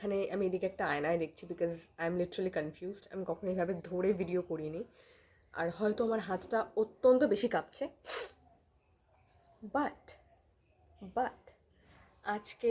এখানে আমি এদিকে একটা আয়নায় দেখছি because I am literally confused. আমি কখনো এইভাবে ধরে ভিডিও করিনি, আর হয়তো আমার হাতটা অত্যন্ত বেশি কাঁপছে। বাট বাট আজকে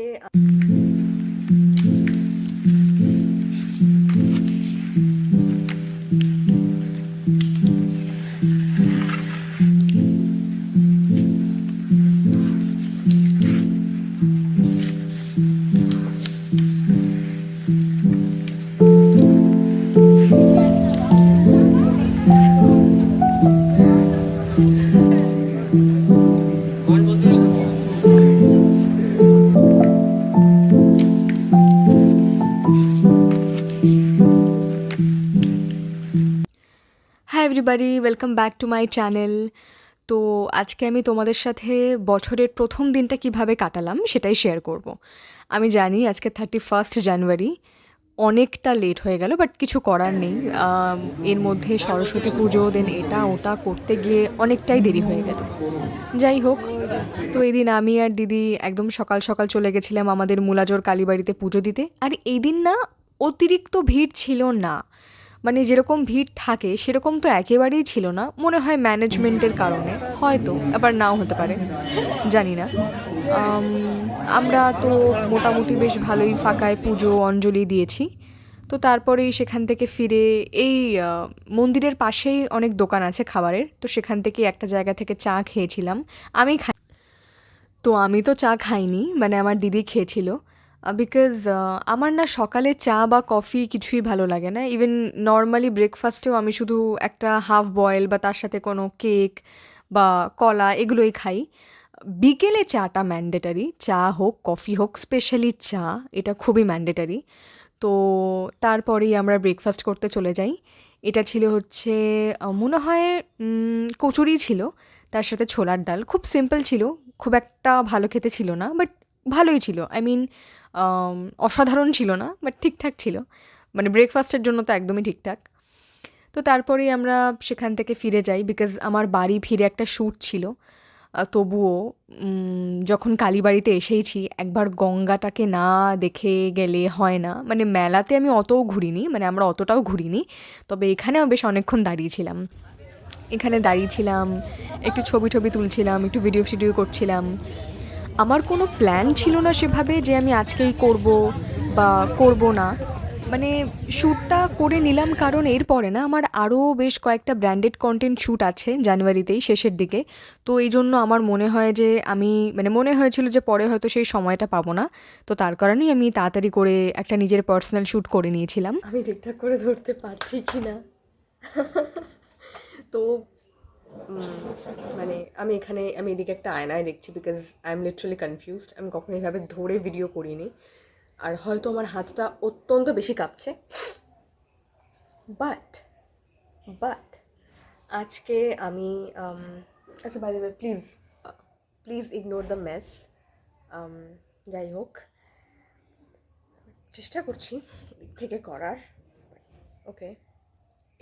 high everybody, welcome back to my channel. তো আজকে আমি তোমাদের সাথে বছরের প্রথম দিনটা কিভাবে কাটালাম সেটাই শেয়ার করব। আমি জানি আজকে 31 জানুয়ারি, অনেকটা লেট হয়ে গেল, বাট কিছু করার নেই। এর মধ্যে সরস্বতী পুজো, দেন এটা ওটা করতে গিয়ে অনেকটাই দেরি হয়ে গেল। যাই হোক, তো এই দিন আমি আর দিদি একদম সকাল সকাল চলে গেছিলাম আমাদের মুলাজোর কালীবাড়িতে পুজো দিতে। আর এই দিন না অতিরিক্ত ভিড় ছিল না, মানে যেরকম ভিড় থাকে সেরকম তো একেবারেই ছিল না। মনে হয় ম্যানেজমেন্টের কারণে, হয়তো আবার নাও হতে পারে, জানি না। আম, আমরা তো মোটামুটি বেশ ভালোই ফাঁকায় পুজো অঞ্জলি দিয়েছি। তো তারপরেই সেখান থেকে ফিরে এই মন্দিরের পাশেই অনেক দোকান আছে খাবারের, তো সেখান থেকে একটা জায়গা থেকে চা খেয়েছিলাম। আমি তো আমি তো চা খাইনি, মানে আমার দিদি খেয়েছিল। বিকজ আমার না সকালে চা বা কফি কিছুই ভালো লাগে না। ইভেন নর্মালি ব্রেকফাস্টেও আমি শুধু একটা হাফ বয়েল বা তার সাথে কোনো কেক বা কলা এগুলোই খাই। বিকেলে চাটা ম্যান্ডেটারি, চা হোক কফি হোক, স্পেশালি চা, এটা খুবই ম্যান্ডেটারি। তো তারপরেই আমরা ব্রেকফাস্ট করতে চলে যাই। এটা ছিল হচ্ছে মনে হয় কচুরি ছিল, তার সাথে ছোলার ডাল। খুব সিম্পল ছিল, খুব একটা ভালো খেতে ছিল না, বাট ভালোই ছিল। আই মিন অসাধারণ ছিল না, বাট ঠিকঠাক ছিল, মানে ব্রেকফাস্টের জন্য তো একদমই ঠিকঠাক। তো তারপরেই আমরা সেখান থেকে ফিরে যাই, বিকজ আমার বাড়ি ফিরে একটা শ্যুট ছিল। তবুও যখন কালীবাড়িতে এসেইছি, একবার গঙ্গাটাকে না দেখে গেলে হয় না। মানে মেলাতে আমি অতও ঘুরিনি, মানে আমরা অতটাও ঘুরিনি, তবে এখানেও বেশ অনেকক্ষণ দাঁড়িয়েছিলাম। এখানে দাঁড়িয়েছিলাম, একটু ছবি টবি তুলছিলাম, একটু ভিডিও টিডিও করছিলাম। আমার কোনো প্ল্যান ছিল না সেভাবে যে আমি আজকেই করব বা করব না। মানে শ্যুটটা করে নিলাম, কারণ এরপরে না আমার আরও বেশ কয়েকটা ব্র্যান্ডেড কন্টেন্ট শ্যুট আছে জানুয়ারিতেই শেষের দিকে। তো এই জন্য আমার মনে হয় যে আমি, মানে মনে হয়েছিল যে পরে হয়তো সেই সময়টা পাবো না। তো তার কারণেই আমি তাড়াতাড়ি করে একটা নিজের পার্সোনাল শ্যুট করে নিয়েছিলাম। আমি ঠিকঠাক করে ধরতে পারছি কি না তো মানে আমি এদিকে একটা আয়নায় দেখছি because I am literally confused. আমি কখনো এইভাবে ধরে ভিডিও করিনি, আর হয়তো আমার হাতটা অত্যন্ত বেশি কাঁপছে। বাট বাট আজকে আমি আচ্ছা, by the way, please please ignore the mess. যাই হোক, চেষ্টা করছি দিক থেকে করার। ওকে,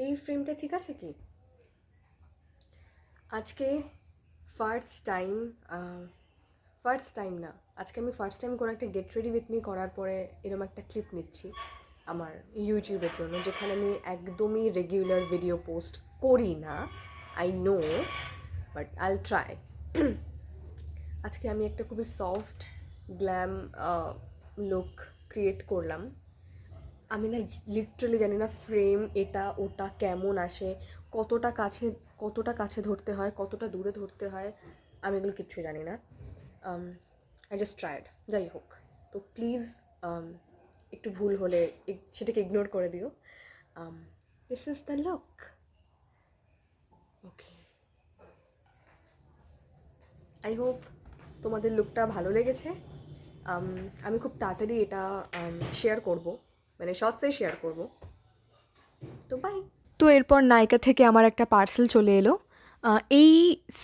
এই ফ্রেমটা ঠিক আছে কি? আজকে ফার্স্ট টাইম ফার্স্ট টাইম না, আজকে আমি ফার্স্ট টাইম কোনো একটা গেট রেডি উইথ মি করার পরে এরকম একটা ক্লিপ নিচ্ছি আমার ইউটিউবের জন্য, যেখানে আমি একদমই রেগুলার ভিডিও পোস্ট করি না। আই নো, বাট আইল ট্রাই। আজকে আমি একটা খুবই সফট গ্ল্যাম লুক ক্রিয়েট করলাম। আমি না লিটারালি জানি না ফ্রেম এটা ওটা কেমন আসে, কতটা কাছে কতটা কাছে ধরতে হয়, কতটা দূরে ধরতে হয়, আমি এগুলো কিচ্ছু জানি না। I just tried. যাই হোক, তো প্লিজ একটু ভুল হলে সেটাকে ইগনোর করে দিও। This is the look. Okay, I hope তোমাদের লুকটা ভালো লেগেছে। আমি খুব তাড়াতাড়ি এটা শেয়ার করব, মানে শর্টসে শেয়ার করব। তো বাই। তো এরপর নায়িকা থেকে আমার একটা পার্সেল চলে এলো। এই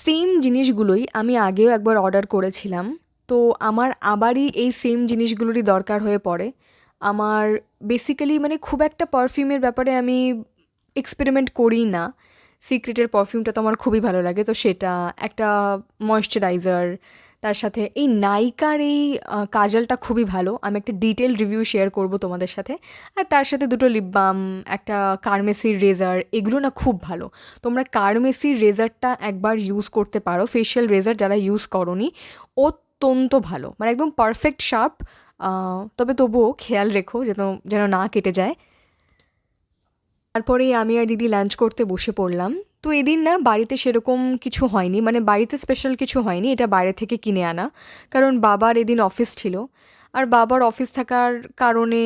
সেম জিনিসগুলোই আমি আগেও একবার অর্ডার করেছিলাম। তো আমার আবারই এই সেম জিনিসগুলোরই দরকার হয়ে পড়ে। আমার বেসিক্যালি মানে খুব একটা পারফিউমের ব্যাপারে আমি এক্সপেরিমেন্ট করি না। সিক্রেটের পারফিউমটা তো আমার খুবই ভালো লাগে, তো সেটা একটা ময়েশ্চারাইজার, তার সাথে এই নাইকার এই কাজলটা খুবই ভালো, আমি একটা ডিটেল রিভিউ শেয়ার করব তোমাদের সাথে। আর তার সাথে দুটো লিপ বাম, একটা কার্মেসির রেজার, এগুলো না খুব ভালো। তোমরা কার্মেসির রেজারটা একবার ইউজ করতে পারো, ফেশিয়াল রেজার যারা ইউজ করোনি, অত্যন্ত ভালো, মানে একদম পারফেক্ট শার্প। তবে তবুও খেয়াল রেখো যেন না কেটে যায়। তারপরেই আমি আর দিদি লাঞ্চ করতে বসে পড়লাম। তো এদিন না বাড়িতে সেরকম কিছু হয়নি, মানে বাড়িতে স্পেশাল কিছু হয়নি, এটা বাইরে থেকে কিনে আনা। কারণ বাবার এদিন অফিস ছিল, আর বাবার অফিস থাকার কারণে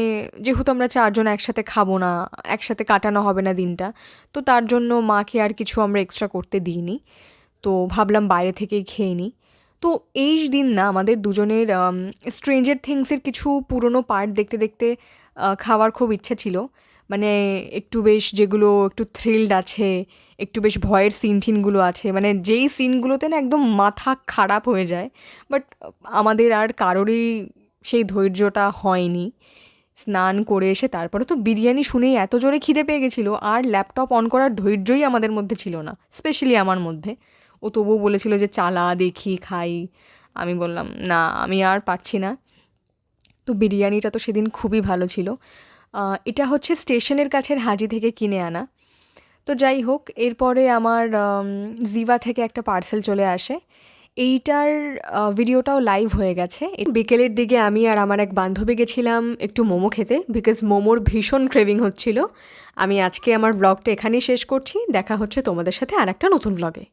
যেহেতু আমরা চারজন একসাথে খাবো না, একসাথে কাটানো হবে না দিনটা, তো তার জন্য মাকে আর কিছু আমরা এক্সট্রা করতে দিইনি। তো ভাবলাম বাইরে থেকেই খেয়ে নিই। তো এই দিন না আমাদের দুজনের স্ট্রেঞ্জার থিংসের কিছু পুরনো পার্ট দেখতে দেখতে খাওয়ার খুব ইচ্ছে ছিল। মানে একটু বেশ যেগুলো একটু থ্রিলড আছে, একটু বেশ ভয়ের সিন টিনগুলো আছে, মানে যেই সিনগুলোতে না একদম মাথা খারাপ হয়ে যায়। বাট আমাদের আর কারোরই সেই ধৈর্যটা হয়নি। স্নান করে এসে তারপরে তো বিরিয়ানি শুনেই এত জোরে খিদে পেয়ে গেছিলো, আর ল্যাপটপ অন করার ধৈর্যই আমাদের মধ্যে ছিল না, স্পেশালি আমার মধ্যে। ও তবুও বলেছিল যে চালা দেখি খাই। আমি বললাম না, আমি আর পারছি না। তো বিরিয়ানিটা তো সেদিন খুবই ভালো ছিল। এটা হচ্ছে স্টেশনের কাছের হাজি থেকে কিনে আনা। তো যাই হোক, এরপরে আমার জিভা থেকে একটা পার্সেল চলে আসে। এইটার ভিডিওটাও লাইভ হয়ে গেছে। বিকেলের দিকে আমি আর আমার এক বান্ধবী গেছিলাম একটু মোমো খেতে, বিকজ মোমোর ভীষণ ক্রেভিং হচ্ছিল। আমি আজকে আমার ব্লগটা এখানেই শেষ করছি, দেখা হচ্ছে তোমাদের সাথে আর একটা নতুন ব্লগে।